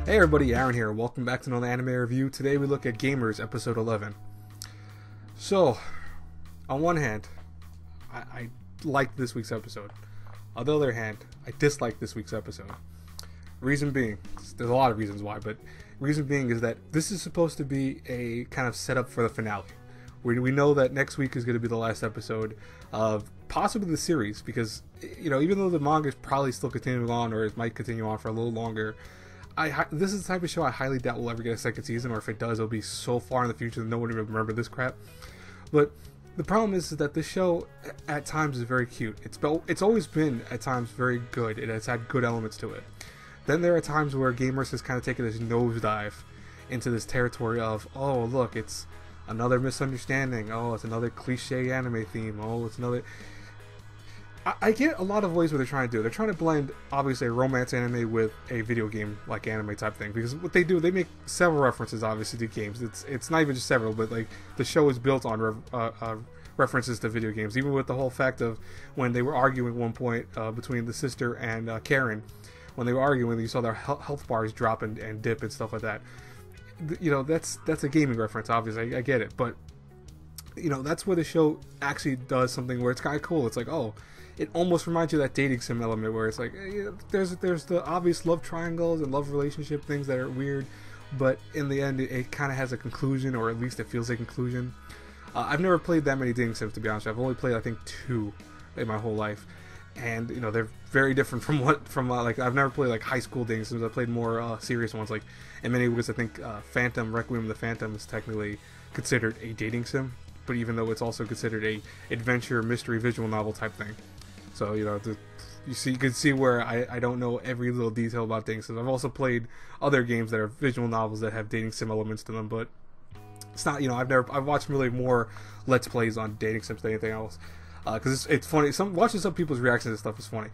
Hey everybody, Aaron here. Welcome back to another anime review. Today we look at Gamers episode 11. So, on one hand, I liked this week's episode. On the other hand, I disliked this week's episode. Reason being, there's a lot of reasons why, but reason being is that this is supposed to be a kind of setup for the finale. We know that next week is going to be the last episode of possibly the series, because, you know, even though the manga is probably still continuing on, or it might continue on for a little longer, this is the type of show I highly doubt will ever get a second season, or if it does, it'll be so far in the future that no one will remember this crap. But the problem is that this show at times is very cute. It's always been at times very good. It has had good elements to it. Then there are times where Gamers has kind of taken this nosedive into this territory of, oh look, it's another misunderstanding. Oh, it's another cliche anime theme. Oh, it's another. I get a lot of ways what they're trying to do. They're trying to blend, obviously, a romance anime with a video game like anime type thing. Because what they do, they make several references, obviously, to games. It's not even just several, but like the show is built on references to video games. Even with the whole fact of when they were arguing at one point between the sister and Karen, when they were arguing, you saw their health bars drop and dip and stuff like that. You know, that's a gaming reference, obviously. I get it, but you know, that's where the show actually does something where it's kind of cool. It's like, oh. It almost reminds you of that dating sim element where it's like, there's the obvious love triangles and love relationship things that are weird, but in the end it kind of has a conclusion, or at least it feels like a conclusion. I've never played that many dating sims, to be honest. I've only played, I think, 2 in my whole life, and you know, they're very different from like, I've never played like high school dating sims. I've played more serious ones. Like in many ways, I think Requiem of the Phantom is technically considered a dating sim, but even though it's also considered a adventure mystery visual novel type thing. So, you know, you can see where I don't know every little detail about dating sims. I've also played other games that are visual novels that have dating sim elements to them, but it's not, you know, I've watched really more Let's Plays on dating sims than anything else. Because it's funny. Watching some people's reactions to stuff is funny.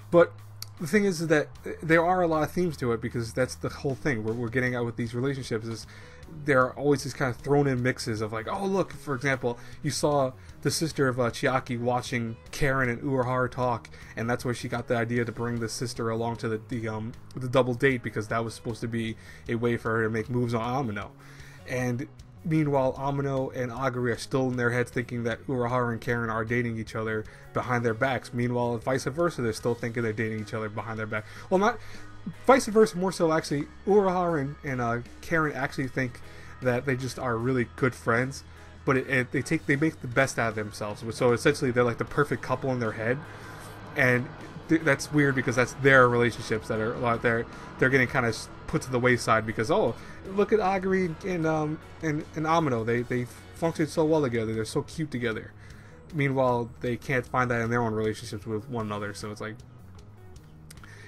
But the thing is that there are a lot of themes to it, because that's the whole thing we're getting at with these relationships is there are always these kind of thrown in mixes of like, oh look, for example, you saw the sister of Chiaki watching Karen and Urahara talk, and that's where she got the idea to bring the sister along to the double date, because that was supposed to be a way for her to make moves on Amino. And meanwhile, Amino and Aguri are still in their heads thinking that Urahara and Karen are dating each other behind their backs. Meanwhile, vice versa, they're still thinking they're dating each other behind their back. Well, not vice versa, more so actually. Urahara and Karen actually think that they just are really good friends, but they make the best out of themselves. So essentially, they're like the perfect couple in their head, and that's weird because that's their relationships that are they're getting kind of put to the wayside because, oh, look at Aguri and Amino, they function so well together, they're so cute together. Meanwhile, they can't find that in their own relationships with one another. So it's like,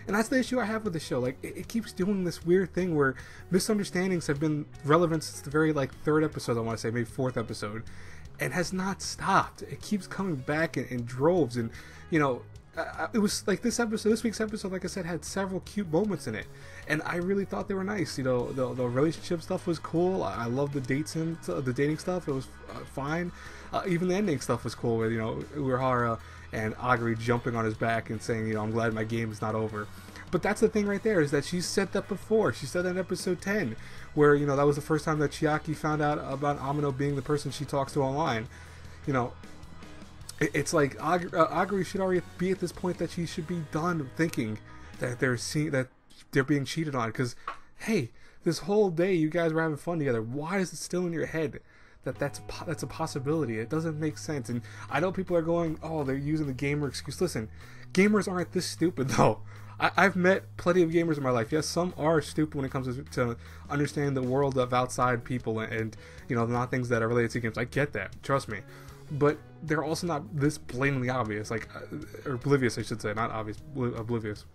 and that's the issue I have with the show. Like, it keeps doing this weird thing where misunderstandings have been relevant since the very like 3rd episode, I want to say, maybe 4th episode, and has not stopped. It keeps coming back in droves, and you know, it was like this week's episode, like I said, had several cute moments in it, and I really thought they were nice. You know, the relationship stuff was cool. I love the the dating stuff. It was fine. Even the ending stuff was cool, with, you know, Urahara and Aguri jumping on his back and saying, you know, I'm glad my game is not over. But that's the thing right there, is that she said that before. She said that in episode 10, where, you know, that was the first time that Chiaki found out about Amino being the person she talks to online. You know, it's like Aguri should already be at this point that she should be done thinking that they're being cheated on. Because, hey, this whole day you guys were having fun together. Why is it still in your head that's a possibility? It doesn't make sense. And I know people are going, oh, they're using the gamer excuse. Listen, gamers aren't this stupid though. I've met plenty of gamers in my life. Yes, some are stupid when it comes to understanding the world of outside people and you know, not things that are related to games. I get that, trust me. But they're also not this blatantly obvious, like, or oblivious, I should say, not obvious, oblivious.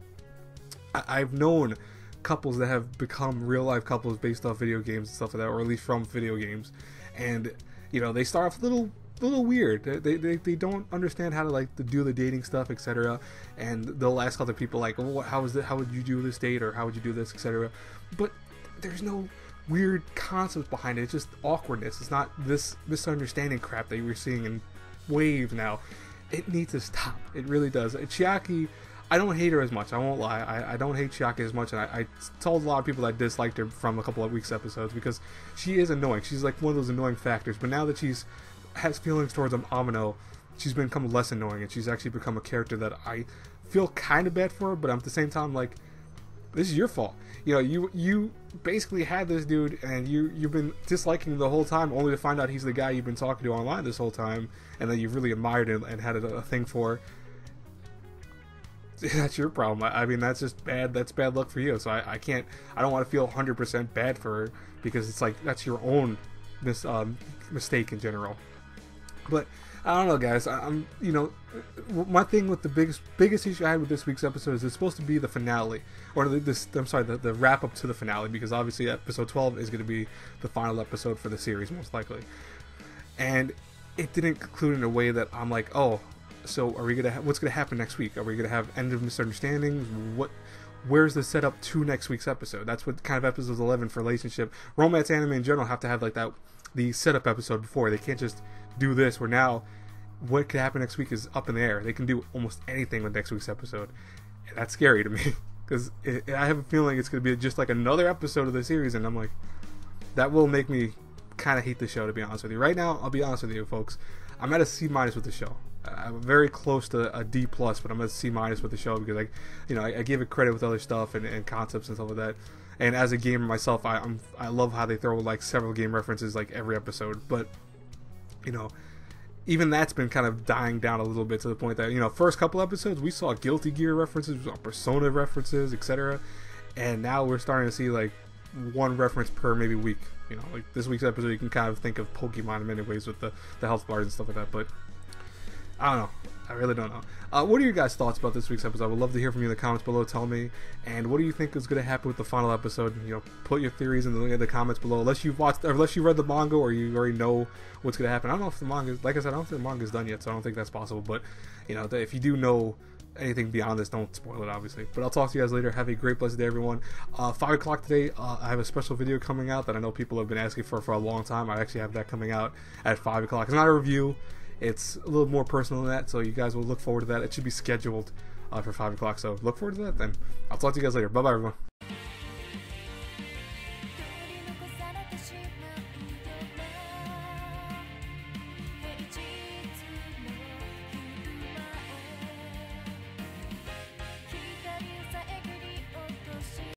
I've known couples that have become real life couples based off video games and stuff like that, or at least from video games. And you know, they start off a little weird. They don't understand how to do the dating stuff, etc. And they'll ask other people like, oh, how would you do this date, or how would you do this, etc. But there's no weird concepts behind it. It's just awkwardness. It's not this misunderstanding crap that we're seeing in waves now. It needs to stop. It really does. Chiaki, I don't hate her as much. I won't lie. I don't hate Chiaki as much, and I told a lot of people that I disliked her from a couple of weeks' episodes because she is annoying. She's like one of those annoying factors. But now that she's has feelings towards Amino, she's become less annoying, and she's actually become a character that I feel kind of bad for. But at the same time, like, this is your fault. You know, you basically had this dude, and you've been disliking the whole time, only to find out he's the guy you've been talking to online this whole time, and that you've really admired and had a thing for. That's your problem. I mean, that's just bad. That's bad luck for you. So I don't want to feel 100% bad for her, because it's like that's your own mistake in general. But I don't know, guys. You know, my thing with the biggest issue I had with this week's episode is it's supposed to be the finale, or the wrap up to the finale, because obviously episode 12 is going to be the final episode for the series, most likely. And it didn't conclude in a way that I'm like, oh, so are we gonna what's gonna happen next week? Are we gonna have end of misunderstandings? Where's the setup to next week's episode? That's what kind of episodes 11 for relationship, romance anime in general have to have, like that, the setup episode before. They can't just do this where now what could happen next week is up in the air. They can do almost anything with next week's episode, and that's scary to me because I have a feeling it's gonna be just like another episode of the series, and I'm like, that will make me kind of hate the show, to be honest with you. Right now, I'll be honest with you, folks, I'm at a C- with the show. I'm very close to a D+, but I'm at C- with the show because I give it credit with other stuff and concepts and stuff like that. And as a gamer myself, I love how they throw like several game references like every episode. But you know, even that's been kind of dying down a little bit, to the point that, you know, first couple episodes we saw Guilty Gear references, we saw Persona references, etc. And now we're starting to see like one reference per maybe week. You know, like this week's episode, you can kind of think of Pokemon in many ways with the health bars and stuff like that. But I don't know. I really don't know. What are your guys' thoughts about this week's episode? I would love to hear from you in the comments below. Tell me. And what do you think is going to happen with the final episode? You know, put your theories in the comments below. Unless you've watched, or unless you read the manga, or you already know what's going to happen. I don't know if the manga, like I said, I don't think the manga's done yet, so I don't think that's possible. But you know, if you do know anything beyond this, don't spoil it, obviously. But I'll talk to you guys later. Have a great, blessed day, everyone. 5 o'clock today, I have a special video coming out that I know people have been asking for a long time. I actually have that coming out at 5 o'clock. It's not a review. It's a little more personal than that, so you guys will look forward to that. It should be scheduled for 5 o'clock, so look forward to that then. I'll talk to you guys later. Bye-bye, everyone.